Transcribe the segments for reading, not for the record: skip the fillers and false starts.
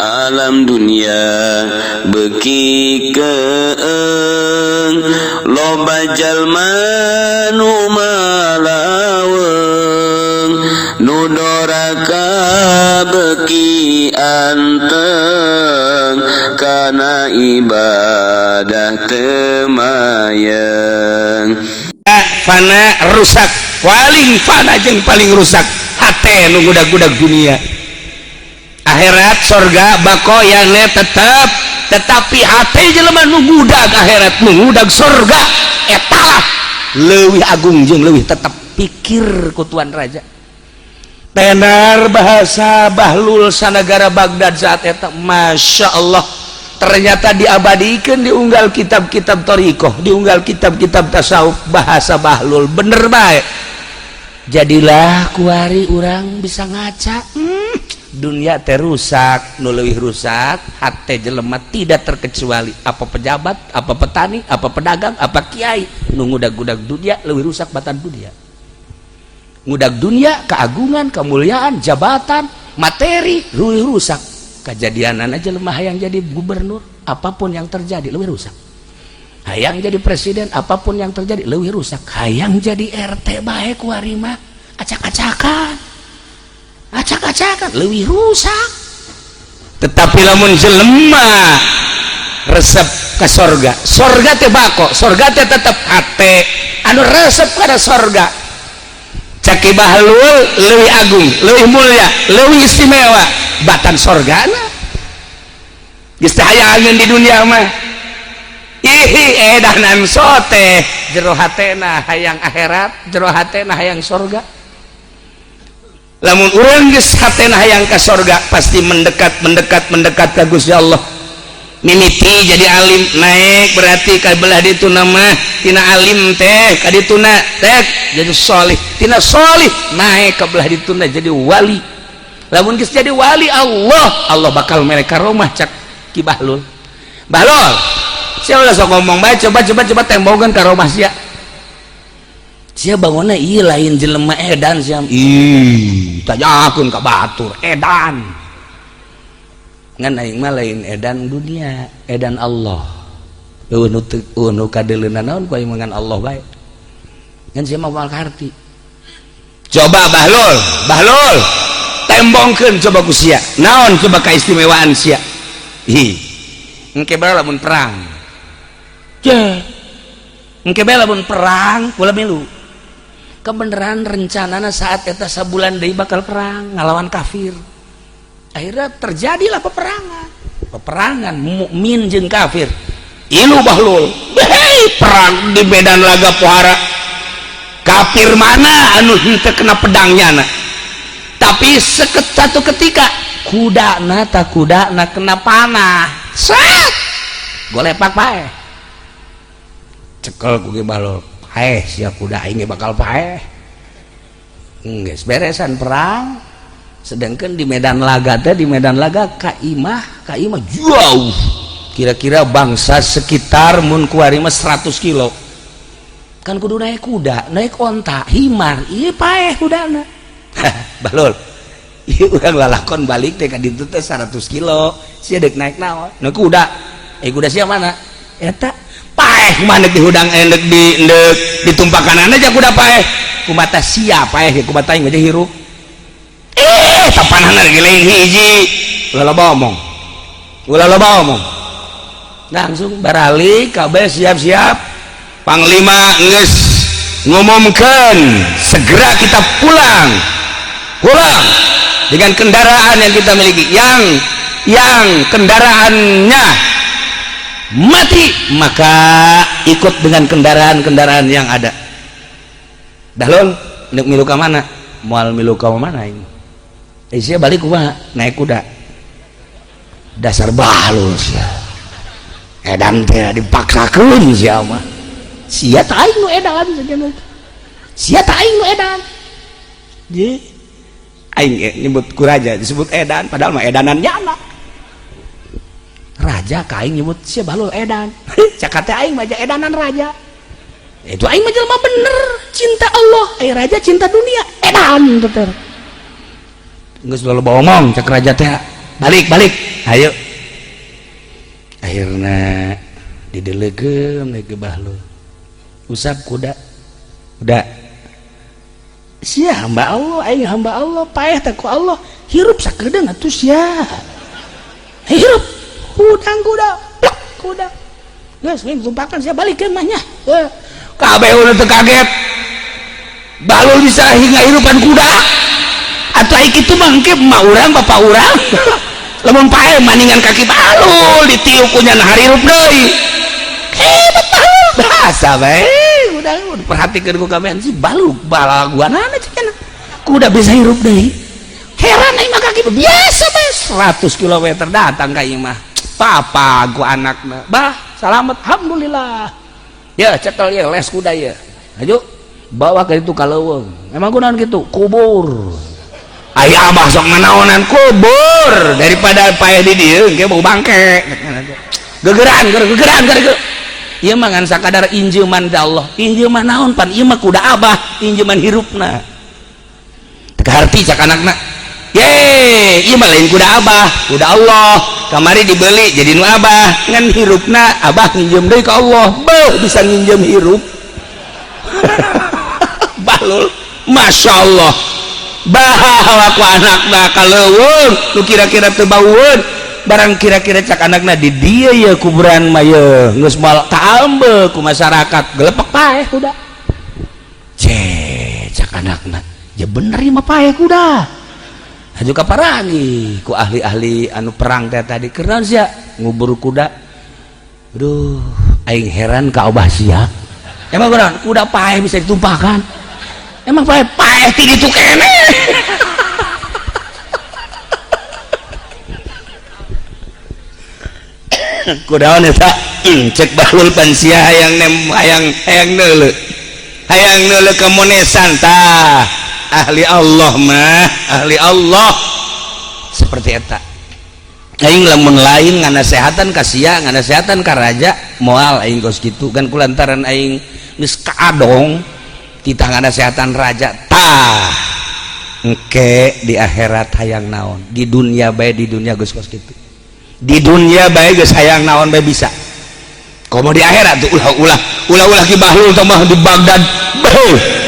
alam dunia beki keeng loba jalma nu malaweng nu doraka beki anteng kana ibadah temayeng fana rusak paling fana jeung paling rusak hate nu gudag-gudag dunia akhirat sorga bakoyana tetap tetapi hate jelema nu gudag akhirat nu gudag sorga eta leuwih agung jeung leuwih tetap pikir ku Tuan Raja tenar bahasa Bahlul sanagara Baghdad saat eta Masya Allah ternyata diabadikeun diunggal kitab-kitab thariqah diunggal kitab-kitab tasawuf bahasa Bahlul bener bae jadilah kuari urang bisa ngaca dunia teh rusak nu leuwih rusak hate jelema tidak terkecuali apa pejabat apa petani apa pedagang apa kiai nu ngudag-gudag dunia leuwih rusak batan dunia ngudag dunia keagungan kemuliaan jabatan materi leuwih rusak kejadianan aja lemah hayang jadi gubernur apapun yang terjadi leuwih rusak hayang jadi presiden apapun yang terjadi leuwih rusak hayang jadi RT bae kuari mah acak-acakan leuwih rusak tetapi lamun jelema resep ke sorga teh bako sorga teh tetep hate anu resep kada sorga caki Bahlul leuwih agung leuwih mulia leuwih istimewa batan sorgana geus teh hayangeun di dunia mah ihi edanan sote jero hatena hayang akhirat jero hatena hayang sorga lamun urang geus hatena hayang ka sorga pasti mendekat ka Gusti Allah mimiti jadi alim naik berarti ka belah ditu nama tina alim teh ka dituna teh jadi salih tina salih naik ka belah dituna jadi wali lamun geus jadi wali Allah bakal mere karomah cak Ki Bahlul sia ulah sok ngomong bae coba tembogan karomah sia bangunna ieu lain jelema edan sia tanyakeun ka batur edan ngan aing mah lain edan dunia edan Allah nu kadeuleunan naon ku aing ngan Allah bae ngan sia mah moal karti coba Bahlul tembongkeun coba ku sia naon coba kaistimewaan sia engke bae lamun perang engke bae lamun perang ulah milu kebenaran rencanana saat eta sabulan deui bakal perang ngalawan kafir akhirnya terjadilah peperangan mukmin jeung kafir ilu Bahlul perang di medan laga pohara kafir mana anu henteu kena pedangnya tapi satu ketika kudana kena panah set golepak bae cekel ku Ki Bahlul sia kuda aing bakal paeh geus beresan perang sedangkan di medan laga kaimah jauh kira-kira bangsa sekitar mun kuari mah 100 kilo kan kudu naik kuda naik onta himar ieu paeh kudana Bahlul ieu urang lalakon balik teh ka ditu teh 100 kilo sia deuk naik naon naik kuda kuda sia mana eta paeh mana dihudang endek ditumpakan aja kuda paeh kumata sia paeh kumata aing aja hirup tapanana lagi lain hiji ulah loba omong langsung baralik kabeh siap-siap panglima geus ngumumkeun segera kita pulang dengan kendaraan yang kita miliki yang kendaraannya mati maka ikut dengan kendaraan-kendaraan yang ada Dahlul ndek milu ka mana moal milu ka mana ini sia balik kumaha naik kuda dasar Bahlul sia edan teh dipaksakeun sia mah sia teh aing nu edan je aing nyebut ku raja disebut edan padahal mah edanan nyana raja kaing nyebut sia Bahlul edan cakate aing mah edanan raja itu aing mah jelema bener cinta Allah raja cinta dunia edan bener geus loba omong cak raja teh balik ayo akhirnya didelegem ke bahlul usap kuda udah sia hamba Allah aing hamba Allah paeh teh ku Allah hirup sakedeung atuh sia hirup udang kuda geus we tumpakan sia balikeun mah nya kabeh urang teu kaget bahlul bisa hirupan kuda atuh ai kitu mah engke mah urang bapak urang lamun paeh maningan kaki bahlul ditiup ku nya harirup deui betul bahasa bae udah perhatikeun ku kabehan si bahlul balaguanana cenah kuda bisa hirup deui heran aing mah kaki biasa bae 100 km datang ka ieu mah papa ku anakna bah selamat alhamdulillah ya cekel ya les kuda ya aju bawa ke itu kaleuweung emang kunaon kitu kubur aya abah sok nganaonan kubur daripada paeh di dieu engke bau bangke gegeran ieu mah ngan sakadar injeuman da Allah injeuman naon pan ieu mah kuda abah injeuman hirupna teu kaharti cak anakna ye ieu mah lain kuda abah kuda Allah kamari dibeli jadi nu abah ngan hirupna abah nginjem deui ka Allah beuh bisa nginjem hirup bahlul masyaallah bahawa ku anakna kaleuweung nu kira-kira teu baueun barang kira-kira cak anakna di dieu ye kuburan mah ye geus moal kaambe ku masyarakat gelepek paeh kuda cak anakna ya bener ieu mah paeh kuda aju kaparangi ku ahli-ahli anu perang teh tadi keurang sia ngubur kuda aduh aing heran ka Abah sia emang beneran kuda paeh bisa ditumpahkan emang paeh ti ditu kene kudaon eta cek bahlul pan sia hayang neuleuh kemonesan tah ahli Allah mah ahli Allah seperti eta aing lamun lain nganasehatan ka sia nganasehatan ka raja moal aing geus kitu kan kulantaran aing geus kaadong kita nganasehatan raja tah engke di akhirat hayang naon di dunia bae di dunia geus kitu di dunia bae geus hayang naon bae bisa komo di akhirat tuh ulah ki bahlul teh mah di Baghdad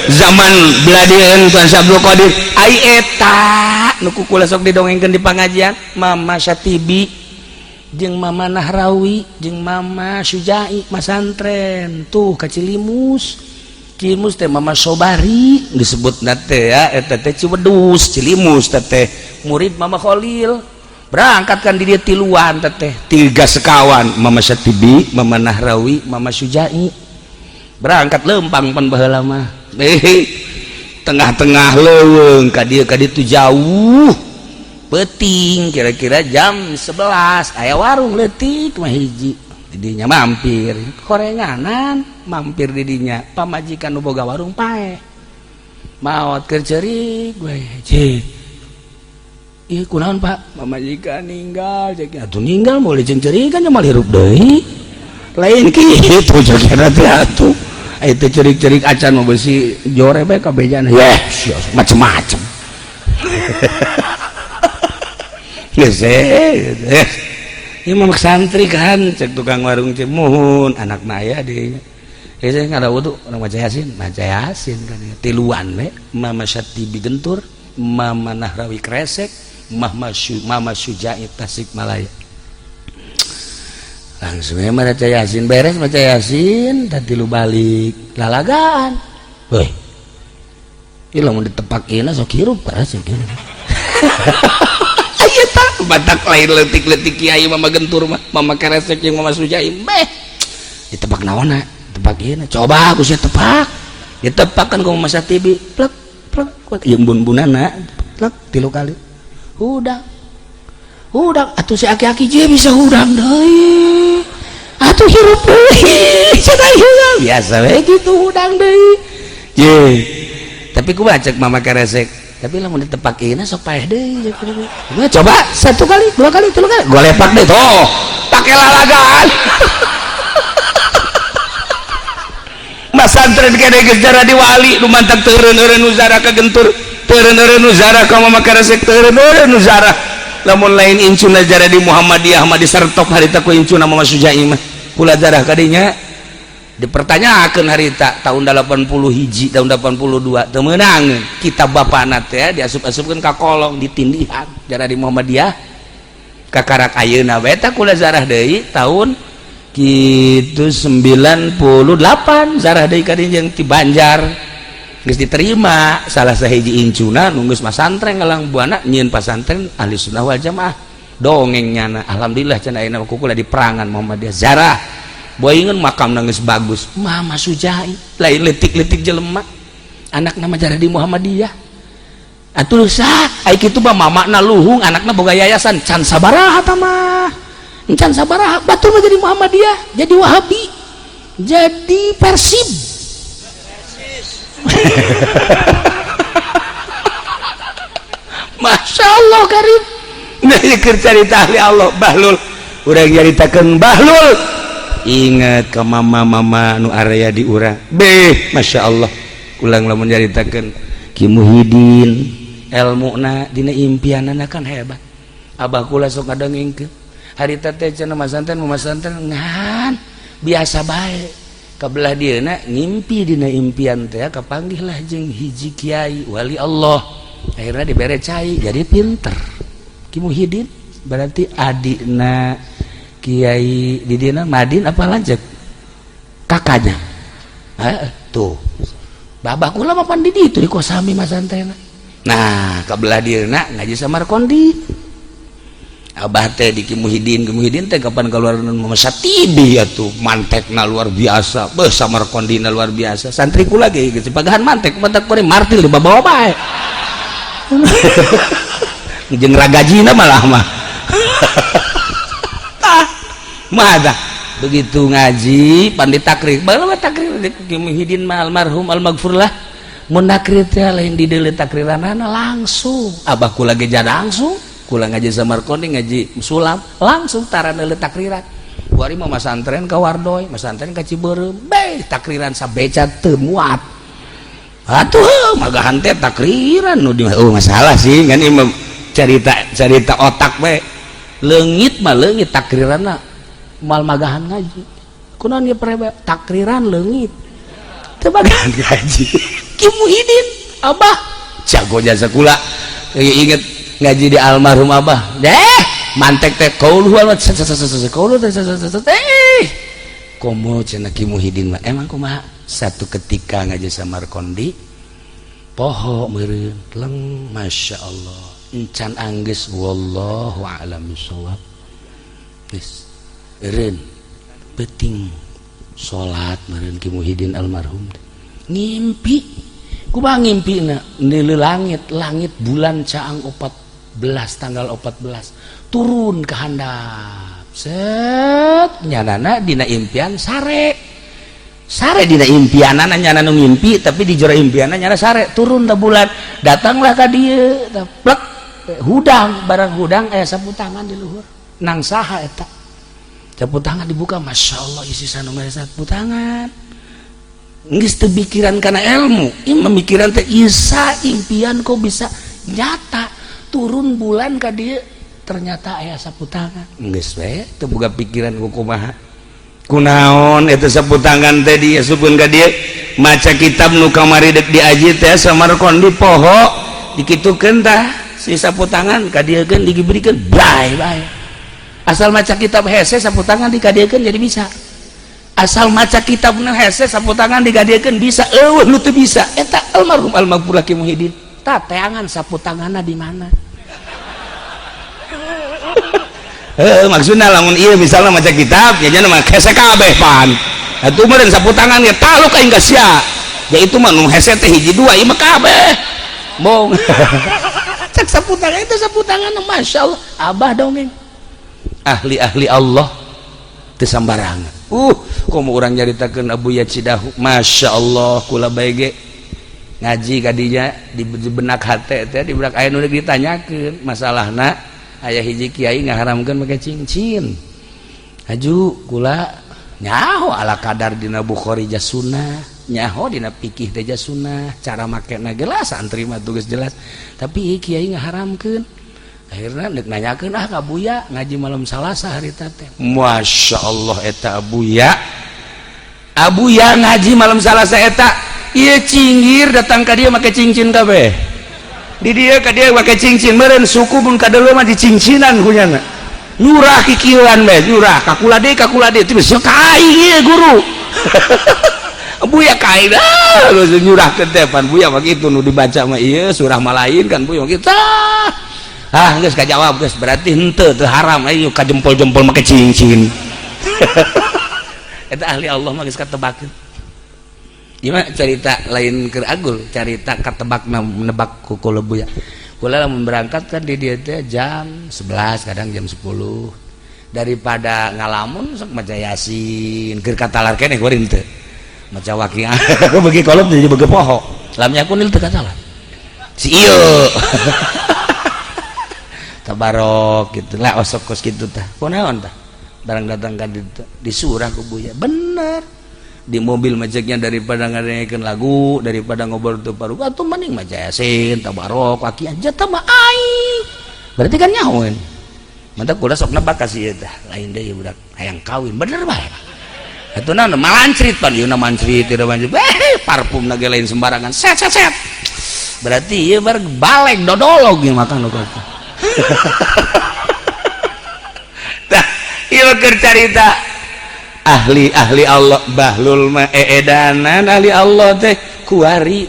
zaman beladieun Tuan Abdul Qadir ai eta nu kukula sok didongengkeun di pangajian Mama Syatibi jeung Mama Nahrawi jeung Mama Syujai masantren tuh ka Cilimus teh Mama Sobari disebutna teh ya eta teh Ciwedus Cilimus teh murid Mama Khalil berangkatkan di dia tiluan teh 3 sekawan Mama Syatibi Mama Nahrawi Mama Syujai berangkat lempang pan baheula mah tengah-tengah leuweung ka dieu jauh peuting kira-kira jam 11 aya warung leutik mah hiji didinya mampir korenganan mampir didinya pamajikan nu boga warung paeh maot keur ceurik we cik ieu kunaon Pak pamajikan ninggal cek atuh ninggal moal jeung ceurikan nya moal hirup deui lain kitu jogena teh atuh itu cerik-cerik acan mau besi jore bae kabejana ya macem-macem geus ieu mah santri kan cek tukang warung cek muhun anakna aya di saya ngada wudu urang maca yasin kan tiluan we Mama Syatibi Gentur Mama Nahrawi Kresek Mama Syujai Tasikmalaya langsung maca yasin beres maca yasin tadi lu balik lalagaan weh ieu lamun ditepakeun sok hirup paras ya aya tah batak lain leutik-leutik kiai Mama Gentur mah Mama Kresek jeung Mama Syujai beh ditepak naonna tepak ieu coba aku sia tepak ditepakan ku Mama Syatibi plek ieu bun-bunana plek 3 kali udah atuh si aki-aki je bisa hudang deui atuh hirup deui cenah ieu biasa we kitu hudang deui je tapi kumaha cek Mama Kresek tapi lamun ditepakeun sok paeh deui coba 1 kali 2 kali 3 kali golepak deui toh pake lalagaan masantren kene geus jara di wali nu mantap teureun-eureun uzara ka Gentur teureun-eureun uzara ka Mama Kresek teureun-eureun uzara lamun lain incuna jarah di Muhammadiyah mah disertok harita ku incuna Mama Sujai mah kula jarah kadinya dipertanyakan harita tahun 80 hiji tahun 82 teu meunang kitab bapana teh diasup-asupkeun ka kolong ditindihan jarah di Muhammadiyah kakarak ayeuna bae eta kula zarah deui tahun kitu 98 zarah deui ka dieu ti Banjar geus diterima salah sahiji incuna nunggus pasantren ngalang buana nyieun pasantren ahli sunnah wal jamaah dongengnya alhamdulillah cenah ayeuna kula di perangan Muhammadiyah zarah boingeun makam geus bagus Mama Sujai lain letik-letik jelema anak nama jarah di Muhammadiyah atuh sah ai kitu mah mamana luhung anakna boga yayasan can sabaraha tah mah can sabaraha batur mah jadi Muhammadiyah jadi Wahabi jadi Persib Masya Allah karim nah dikir cerita ahli Allah Bahlul urang nyaritakeun Bahlul ingat ke mama nu area di urang beh Masya Allah ulang lamun nyaritakeun Ki Muhyiddin ilmuna dina impianana kan hebat abah kula sok ngadengengkeun harita teh cenah masanten ngan biasa bae kabelah dieuna ngimpi dina impian teh kapanggihlah jeung hiji kiai wali Allah akhirnya dibere cai jadi pinter Ki Muhyiddin berarti adina Kiai di dina Madin apa lanjut kakaknya tuh babah kula mah pandi di itu di kosami masantena nah kabelah dieuna ngaji Samarkondi abah teh di Ki Muhyiddin teh kapan keluar masa tibi atuh mantekna luar biasa beuh Samarkondina luar biasa santri kula ge geus pagahan mantek mantek kore martil di babawa bae jeung ragajina malah mah tah mah begitu ngaji pandi takrir bae takrir Ki Muhyiddin mah almarhum almaghfurlah mun takrir teh lain di deuleu takriranana langsung abah kula ge jada langsung kula ngaji Samarkondi ngaji Sulam langsung tarana le takriran bari mah masantren ka Wardoy masantren ka Ciberem beh takriran sabeca teu muat atuh magahan teh takriran nu masalah sih ngan imam carita otak we leungit mah leungit takriranna mal magahan ngaji kunaon ieu prebe takriran leungit teu magahan ngaji Ki Muhyiddin abah jago jasa kula inget ngaji di almarhum abah deh mantek teh qauluhu qauluhu komo cenah Ki Muhyiddin mah emang kumaha satu ketika ngaji Samarkondi poho meureun leng Masya Allah encan anggeus wallahu a'lam bishawab geus eureun penting salat meureun Ki Muhyiddin almarhum ngimpi kumaha ngimpina neuleuh langit bulan caang 14 tanggal 14 turun ke handap set nyanana dina impian sare dina impianana nyana nu ngimpi tapi di jero impianana nyana sare turun ta bulan datanglah ka dieu plek hudang barang hudang sapu tangan di luhur nang saha eta sapu tangan dibuka Masya Allah isi sanomere sapu tangan geus teu pikiran kana ilmu memikiran teh isa impian kok bisa nyata turun bulan ka dieu ternyata aya sapu tangan geus we teu boga pikiran ku kumaha kunaon eta sapu tangan teh diasupkeun ka dieu maca kitab nu kamari deuk diaji teh Samarkondi poho dikitukeun tah si sapu tangan ka dieu keun dibirikeun bae asal maca kitab hese sapu tangan dikadiekeun jadi bisa asal maca kitab nu hese sapu tangan dikadiekeun bisa eueuh nu teu bisa eta almarhum almaghfurlah Ki Muhyiddin tah teangan sapu tanganna di mana maksudnya lamun iya misalnya maca kitab ya jangan mah hese kabeh pan atuh meureun sapu tangan ya taluk aing ka sia ya itu mah nu hese teh hiji dua ieu mah kabeh mong cek sapu tangan itu sapu tangan Masya Allah abah dongeng ahli Allah teu sambarangan komo urang nyaritakeun Abu Yacidahu Masya Allah kula bae ge ngaji kadinya di benak hate teh di benak aya nu ditanyakeun masalahna aya hiji kiai ngaharamkeun make cincin haju kula nyaho ala kadar dina Bukhari jah sunnah nyaho dina fikih teh jah sunnah cara makena geus santri mah tugas jelas tapi kiai ngaharamkeun akhirnya nanyakeun ka Buya ngaji malam Salasa harita teh. Masya Allah eta Abuya ngaji malam Salasa eta ieu cinggir datang ka dia make cincin kabeh di dia ka dia make cincin meureun suku mun kadeu mah dicincinan kunyana nyurah kikieuan bae nyurah kakula deui teu bisa kaing ieu guru Buya kain dah nyurahkeun teh pan Buya mah kitu nu dibaca mah ieu surah mah lain kan Buya mah kitu geus kajawab geus berarti henteu teu haram ayo ka jempol-jempol make cincin eta ahli Allah mah geus katebakeun gimana cerita lain keur agul cerita katebak nebak ku kula Buya kula lamun berangkat kan di dieu teh jam 11 kadang jam 10 daripada ngalamun sok maca Yasin keur katalar keneh kuring teu maca waqiah bagi kolot jadi bagi poho lam yakun il teu katalar si ieu tabarok gitu lah osok kos kitu tah kunaon tah barang datang ka di surah ku Buya bener di mobil maceknya daripada ngadengekeun lagu daripada ngobrol teu paruh atuh mending maca Yasin tabarok waqiah jata mah aing berarti kan nyahoeun mantap kula sok nebak ka si ieu tah lain deui budak hayang kawin bener bae atuh naon malancrit pan ieu na mancrit teu mancrit parfum na ge lain sembarangan set berarti ieu bar balek dodolog ieu makan kitu tah ieu keur carita ahli Allah Bahlul mah eedanan ahli Allah teh kuari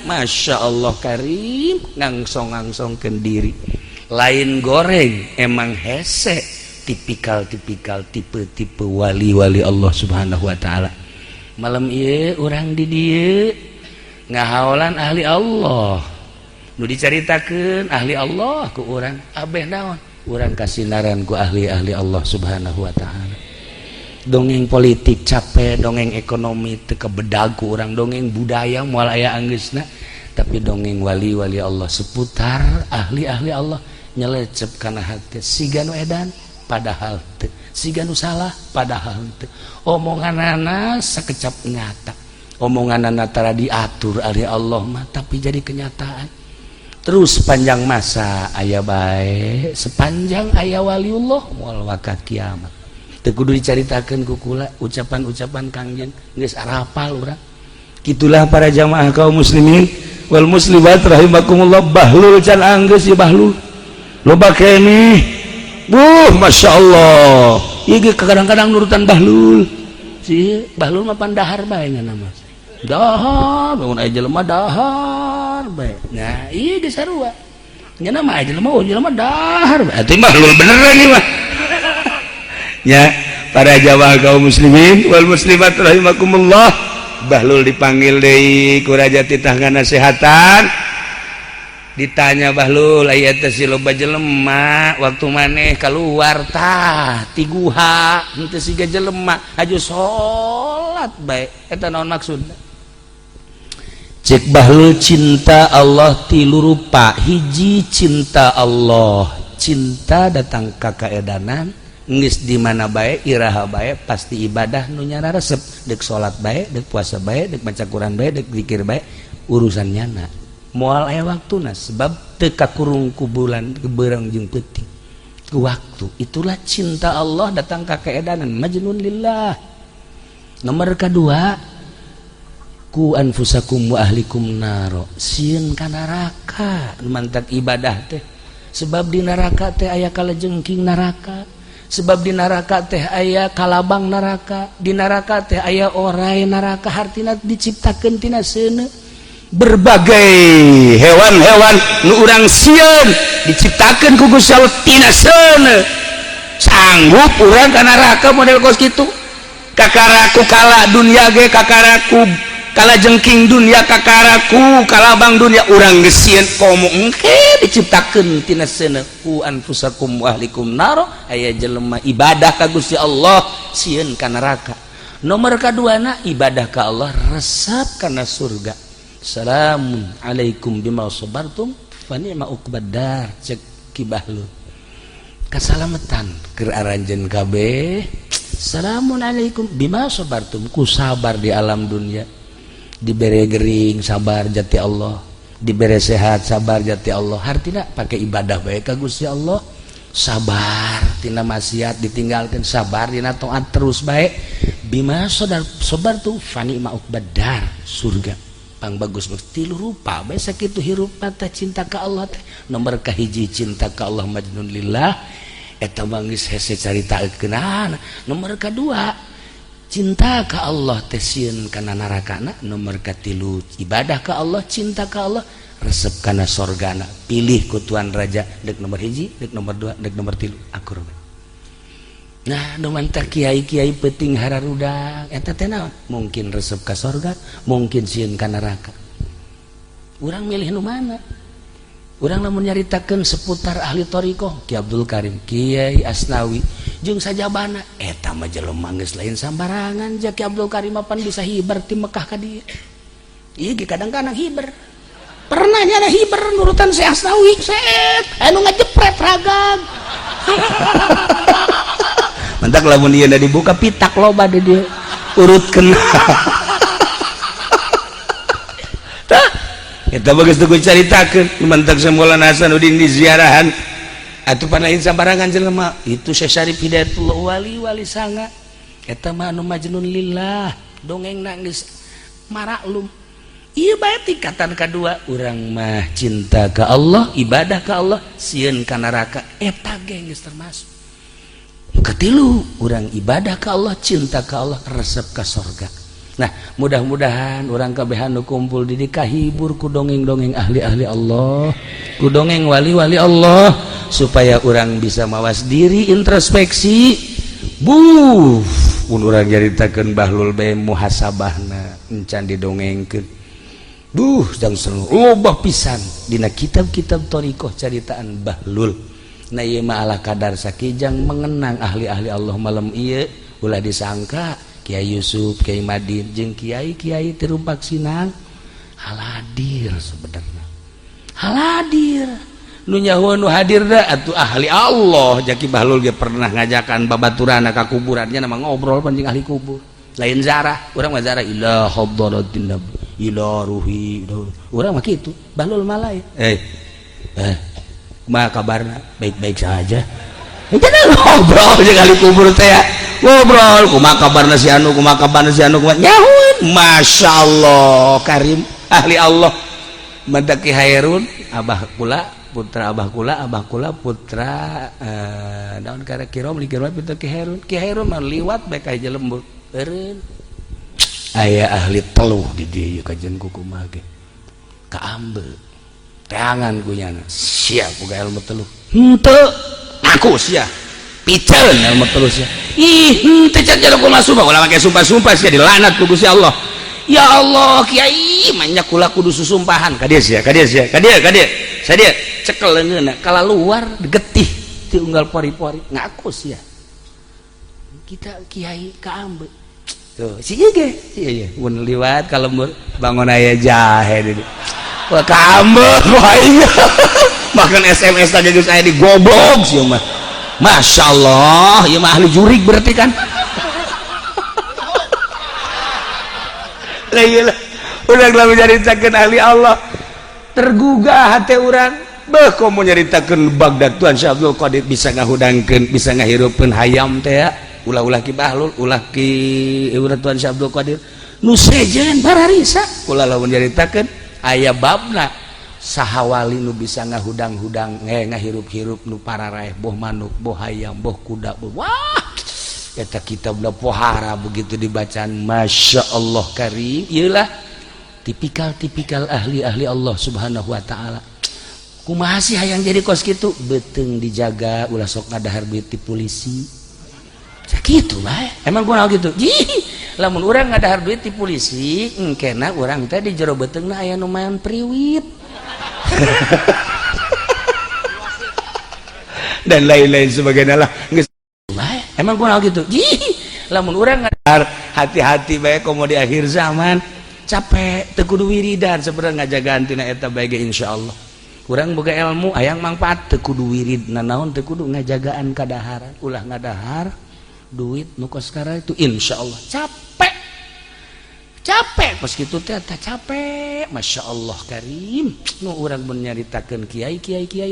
Masya Allah karim ngangsong-ngangsongkeun diri lain goreng emang hese tipikal tipe wali-wali Allah Subhanahu wa taala malam ieu urang di dieu ngahaolan ahli Allah nu dicaritakeun ahli Allah ku urang abeh naon urang kasinaran ku ahli-ahli Allah Subhanahu wa taala dongeng politik capek dongeng ekonomi teu kebedag ku urang dongeng budaya moal aya anggeusna tapi dongeng wali-wali Allah seputar ahli-ahli Allah nyelecep kana hati siga nu edan padahal teu siga nu salah padahal teu omonganana sakecap nyata omonganana tara diatur ahli Allah mah tapi jadi kenyataan terus sepanjang masa aya bae sepanjang aya waliullah moal wakat kiamat teu kudu dicaritakeun ku kula ucapan-ucapan Kangjeng geus arapal urang kitulah para jamaah kaum muslimin wal muslimat rahimakumullah Bahlul can anggeus ya Bahlul loba keneh Masya Allah ieu kadang-kadang nurutan Bahlul si Bahlul mah pandahar bae ngana mah dahar bangun aya jelema dahar bae nah ieu geus sarua ngana mah aya jelema dahar bae atuh Bahlul beneran ieu mah ya para jamaah kaum muslimin wal muslimat rahimakumullah Bahlul dipanggil deui ku raja titah ngasehatan ditanya Bahlul aya teh si loba jelema waktu maneh kaluar tah ti guha henteu siga jelema aju salat bae eta naon maksudna cek Bahlul cinta Allah tilu rupa hiji cinta Allah cinta datang ka kaedanan geus di mana bae iraha bae pasti ibadah nu nyana resep deuk salat bae deuk puasa bae deuk maca Quran bae deuk zikir bae urusan nyana moal aya waktuna sebab teu kakurung ku bulan kebeurang jeung peuting ku waktu itulah cinta Allah datang ka kaedanan majnun lillah nomor kedua ku anfusakum wa ahlikum naro sieun ka neraka mantak ibadah teh sebab di neraka teh aya kalajengking neraka sebab di neraka teh aya kalabang neraka di neraka teh aya orai neraka hartina diciptakeun tina seuneu berbagai hewan-hewan nu urang sieun diciptakeun ku Gusti Allah tina seuneu sanggup urang ka neraka model kos kitu kakaraku kala dunia ge kakaraku kala jengking dunia kakaraku kalabang dunia urang geus sieun komo engke diciptakeun tina seuneu ku anfusakum wa ahlikum nar aya jelema ibadah ka Gusti Allah sieun ka neraka nomor kaduana ibadah ka Allah resep kana surga salamun alaikum bima sabartum fa ni'ma uqbadar cek Ki Bahlul kasalametan keur aranjeun kabeh salamun alaikum bima sabartum ku sabar di alam dunia dibere gering sabar jati Allah diberi sehat sabar jati Allah hartina pakai ibadah bae ka Gusti Allah sabar tina maksiat ditinggalkan sabar dina taat terus baik bima sabar tuh fani ma uqbadar surga pang bagus tilu rupa bae sakitu hirup mata cinta ka Allah teh nomor kahiji cinta ka Allah majnun lillah eta mangis hese caritakeunana nomor kadua cinta ka Allah teh sieun kana narakana nomor katilu ibadah ka Allah cinta ka Allah resep kana sorgana pilih ku tuan raja dek nomor hiji dek nomor dua dek nomor tilu akur nah domanta kiai-kiai penting hararudak eta teh naon mungkin resep ka sorga mungkin sieun ka neraka urang milih nu mana urang lamun nyaritakeun seputar ahli thariqah Ki Abdul Karim Kiai Asnawi jeung sajabana eta mah jelema geus lain sambarangan ja Ki Abdul Karim pan bisa hibar ti Mekah ka dieu ieu ge kadang-kadang hibar pernah nyana hiber nurutan si Asnawi set anu ngajepret ragam mantak lamun ieu da dibuka pitak loba di dieu urutkeun tah eta bagus teu caritakeun mantak Maulana Hasanuddin di ziarahan atuh pan lain sambarangan jelema itu Syekh Syarif Hidayatullah wali sanga eta mah anu majnun lillah dongengna geus maraklum. Iya bae tingkatan kedua urang mah cinta ka Allah ibadah ka Allah sieun ka neraka eta ge geus termasuk katilu urang ibadah ka Allah cinta ka Allah resep ka sorga nah mudah-mudahan urang kabehan nu kumpul di dieu kahibur ku dongeng-dongeng ahli-ahli Allah ku dongeng wali-wali Allah supaya urang bisa mawas diri introspeksi mun urang nyaritakeun bahlul bae muhasabahna encan didongengkeun jang seru lobah pisan dina kitab-kitab thariqah caritaan bahlul na ieu mah ala kadar sakijang mengenang ahli-ahli Allah malam ieu ulah disangka Kiai Yusuf Kiai Madin jeung kiai-kiai tirumpak sinang haladir sebenarnya haladir nu nyaho nu hadir da atuh ahli Allah jaki bahlul ge pernah ngajakan babaturanna ka kuburannya nama ngobrol panjing ahli kubur lain zarah urang mah zarah ila hadratin nabi ila ruhi urang mah kitu bahlul mah lain kumaha kabarna baik-baik saja itu ngobrol jeung ahli kubur teh ngobrol kumaha kabarna si anu kumaha kabarna si anu nyahoeun masyaallah karim ahli Allah manda Ki Hairun abah kula putra abah kula putra naon kara kirom likirom pintu Ki Hairun mah liwat bae ka hiji lembut eureun aya ahli teluh di dieu kajian kumaha ge ka ambe teangan kunyana sia boga ilmu teluh henteu ngaku sia piceun ilmu teluh sia ih henteu cara kumaha sumpah ulah make sumpah-sumpah sia dilaknat ku Gusti Allah ya Allah kiai manya kula kudu susumpahan ka dieu sia ka dieu sadia cekel leungeunna kala luar getih ti unggal pori-pori ngaku sia kita kiai ka ambe tuh si iya mun liwat kalembur bangun aya jahe di wah ka ambe makan SMS aja geus aya di goblok sih mah masyaallah ieu mah ahli jurig berarti kan lah ieu urang lamun nyaritakeun ahli Allah tergugah hate urang beuh komo nyaritakeun Baghdad Tuan Syekh Abdul Qadir bisa ngahudangkeun bisa ngahirupkeun hayam teh ya ulah ki bahlul ulah ki urang Tuan Syekh Abdul Qadir nu sejen bararisa kula lamun nyaritakeun aya babna saha wali nu bisa ngahudang-hudang ngahirup-hirup nu pararaeh boh manuk boh hayam boh kuda boh wah eta kitabna pohara begitu dibacaan masyaallah karim ieulah tipikal ahli-ahli Allah Subhanahu wa taala kumaha sih hayang jadi kos kitu beuteung dijaga ulah sok ngadahar duit ti polisi sakitu bae emang kunaon gitu lamun urang ngadahar duit ti polisi engkena urang teh di jero beuteungna aya nu maen priwit dan lain-lain sebagainya lah geus bae emang kunaon gitu lamun urang ngadahar hati-hati bae komo di akhir zaman capek teu kudu wiridan sebenarnya ngajagaan tina eta bae ge insyaallah urang boga ilmu hayang mangpaat teu kudu wirid naon teu kudu ngajagaan kadaharan ulah ngadahar duit nu kos kara itu insyaallah capek pas kitu teh capek. Masya Allah karim nu urang mun nyaritakeun kiai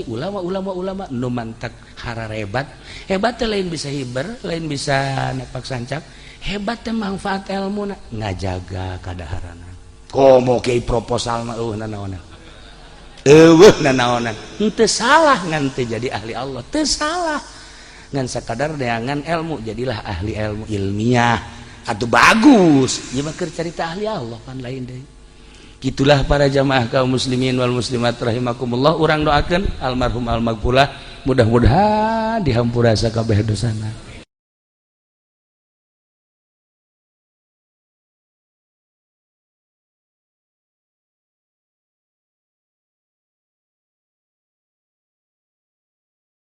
ulama nu mantak hararebat hebat teh lain bisa hiber lain bisa nepak sancak hebat teh manfaat ilmu ngajaga kadaharanna komo kiai proposalna nanaonan nanaonan teu salah ngan teu jadi ahli Allah teu salah ngan sakadar neangan ilmu jadilah ahli ilmu ilmiah atuh bagus ieu mah keur carita ahli Allah kan lain deui. Gitulah para jamaah kaum muslimin wal muslimat rahimakumullah, urang doakeun almarhum almarhumah mudah-mudahan dihampura sakabeh dosana.